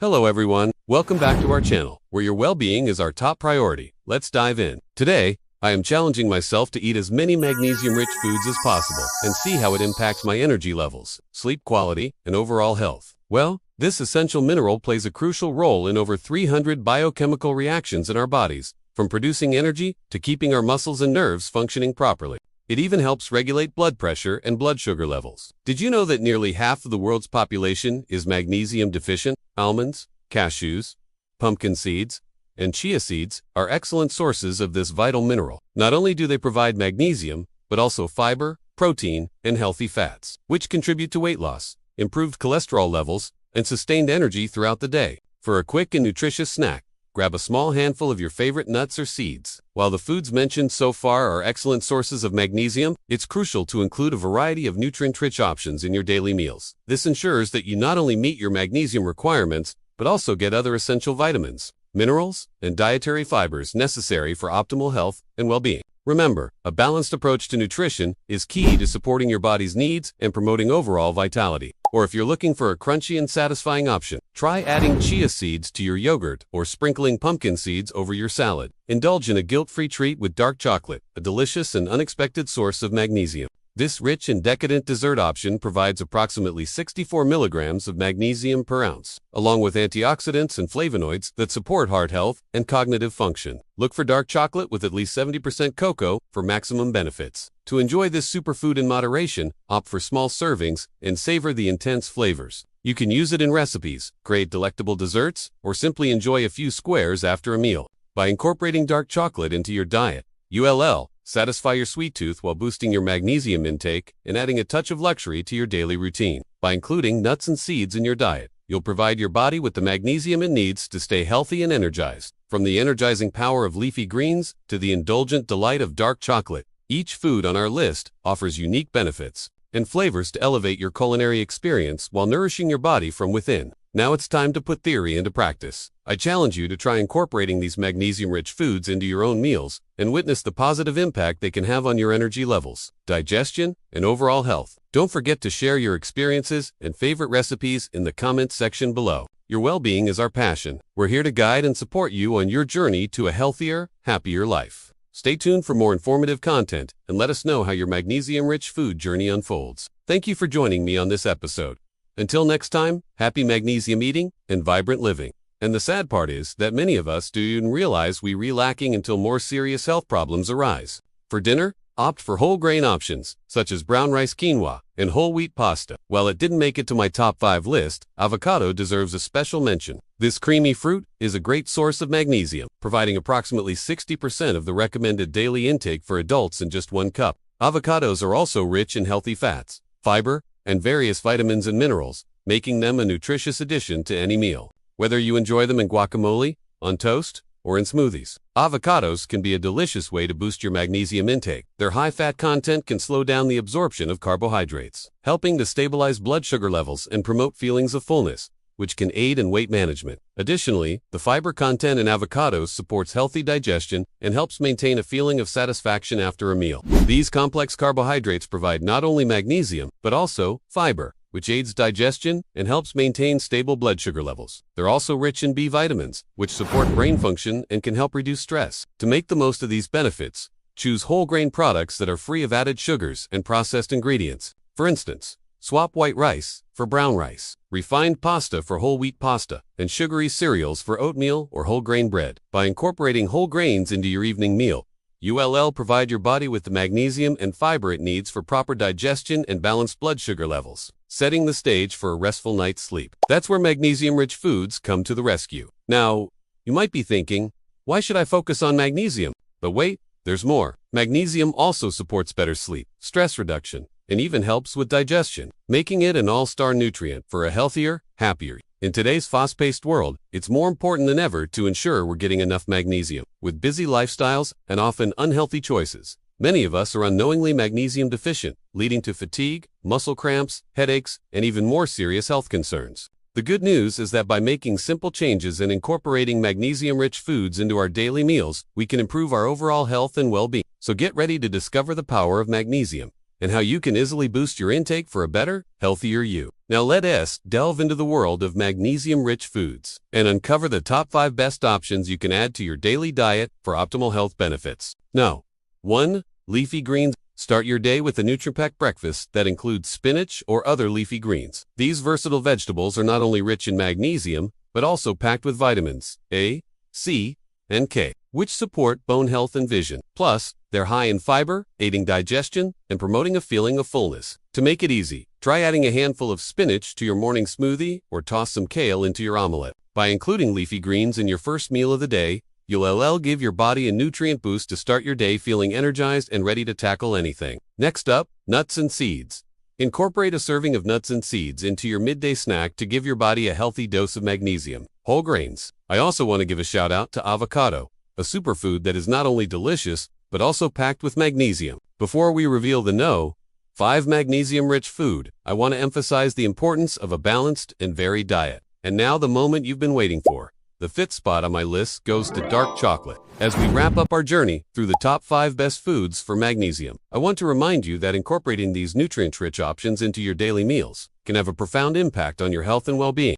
Hello everyone, welcome back to our channel, where your well-being is our top priority. Let's dive in. Today, I am challenging myself to eat as many magnesium-rich foods as possible and see how it impacts my energy levels, sleep quality, and overall health. Well, this essential mineral plays a crucial role in over 300 biochemical reactions in our bodies, from producing energy to keeping our muscles and nerves functioning properly. It even helps regulate blood pressure and blood sugar levels. Did you know that nearly half of the world's population is magnesium deficient? Almonds, cashews, pumpkin seeds, and chia seeds are excellent sources of this vital mineral. Not only do they provide magnesium, but also fiber, protein, and healthy fats, which contribute to weight loss, improved cholesterol levels, and sustained energy throughout the day. For a quick and nutritious snack, grab a small handful of your favorite nuts or seeds. While the foods mentioned so far are excellent sources of magnesium, it's crucial to include a variety of nutrient-rich options in your daily meals. This ensures that you not only meet your magnesium requirements, but also get other essential vitamins, minerals, and dietary fibers necessary for optimal health and well-being. Remember, a balanced approach to nutrition is key to supporting your body's needs and promoting overall vitality. Or if you're looking for a crunchy and satisfying option, try adding chia seeds to your yogurt or sprinkling pumpkin seeds over your salad. Indulge in a guilt-free treat with dark chocolate, a delicious and unexpected source of magnesium. This rich and decadent dessert option provides approximately 64 milligrams of magnesium per ounce, along with antioxidants and flavonoids that support heart health and cognitive function. Look for dark chocolate with at least 70% cocoa for maximum benefits. To enjoy this superfood in moderation, opt for small servings and savor the intense flavors. You can use it in recipes, create delectable desserts, or simply enjoy a few squares after a meal. By incorporating dark chocolate into your diet, you'll satisfy your sweet tooth while boosting your magnesium intake and adding a touch of luxury to your daily routine. By including nuts and seeds in your diet, you'll provide your body with the magnesium it needs to stay healthy and energized. From the energizing power of leafy greens to the indulgent delight of dark chocolate, each food on our list offers unique benefits and flavors to elevate your culinary experience while nourishing your body from within. Now it's time to put theory into practice. I challenge you to try incorporating these magnesium-rich foods into your own meals and witness the positive impact they can have on your energy levels, digestion, and overall health. Don't forget to share your experiences and favorite recipes in the comments section below. Your well-being is our passion. We're here to guide and support you on your journey to a healthier, happier life. Stay tuned for more informative content and let us know how your magnesium-rich food journey unfolds. Thank you for joining me on this episode. Until next time, happy magnesium eating and vibrant living. And the sad part is that many of us don't even realize we're lacking until more serious health problems arise. For dinner, opt for whole grain options, such as brown rice quinoa and whole wheat pasta. While it didn't make it to my top 5 list, avocado deserves a special mention. This creamy fruit is a great source of magnesium, providing approximately 60% of the recommended daily intake for adults in just 1 cup. Avocados are also rich in healthy fats, fiber, and various vitamins and minerals, making them a nutritious addition to any meal. Whether you enjoy them in guacamole, on toast, or in smoothies, avocados can be a delicious way to boost your magnesium intake. Their high fat content can slow down the absorption of carbohydrates, helping to stabilize blood sugar levels and promote feelings of fullness, which can aid in weight management. Additionally, the fiber content in avocados supports healthy digestion and helps maintain a feeling of satisfaction after a meal. These complex carbohydrates provide not only magnesium, but also fiber, which aids digestion and helps maintain stable blood sugar levels. They're also rich in B vitamins, which support brain function and can help reduce stress. To make the most of these benefits, choose whole grain products that are free of added sugars and processed ingredients. For instance, swap white rice for brown rice, refined pasta for whole wheat pasta, and sugary cereals for oatmeal or whole grain bread. By incorporating whole grains into your evening meal, you'll provide your body with the magnesium and fiber it needs for proper digestion and balanced blood sugar levels, setting the stage for a restful night's sleep. That's where magnesium-rich foods come to the rescue. Now, you might be thinking, why should I focus on magnesium? But wait, there's more. Magnesium also supports better sleep, stress reduction, and even helps with digestion, making it an all-star nutrient for a healthier, happier. In today's fast-paced world, it's more important than ever to ensure we're getting enough magnesium. With busy lifestyles and often unhealthy choices, many of us are unknowingly magnesium deficient, leading to fatigue, muscle cramps, headaches, and even more serious health concerns. The good news is that by making simple changes and incorporating magnesium-rich foods into our daily meals, we can improve our overall health and well-being. So get ready to discover the power of magnesium and how you can easily boost your intake for a better, healthier you. Now let us delve into the world of magnesium-rich foods and uncover the top 5 best options you can add to your daily diet for optimal health benefits. Now, 1. Leafy greens. Start your day with a nutrient-packed breakfast that includes spinach or other leafy greens. These versatile vegetables are not only rich in magnesium, but also packed with vitamins A, C, and K, which support bone health and vision. Plus, they're high in fiber, aiding digestion and promoting a feeling of fullness. To make it easy, try adding a handful of spinach to your morning smoothie or toss some kale into your omelette. By including leafy greens in your first meal of the day, you'll give your body a nutrient boost to start your day feeling energized and ready to tackle anything. Next up, nuts and seeds. Incorporate a serving of nuts and seeds into your midday snack to give your body a healthy dose of magnesium. Whole grains. I also want to give a shout out to avocado, a superfood that is not only delicious, but also packed with magnesium. Before we reveal the 5 magnesium-rich food, I want to emphasize the importance of a balanced and varied diet. And now the moment you've been waiting for. The 5th spot on my list goes to dark chocolate. As we wrap up our journey through the top 5 best foods for magnesium, I want to remind you that incorporating these nutrient-rich options into your daily meals can have a profound impact on your health and well-being.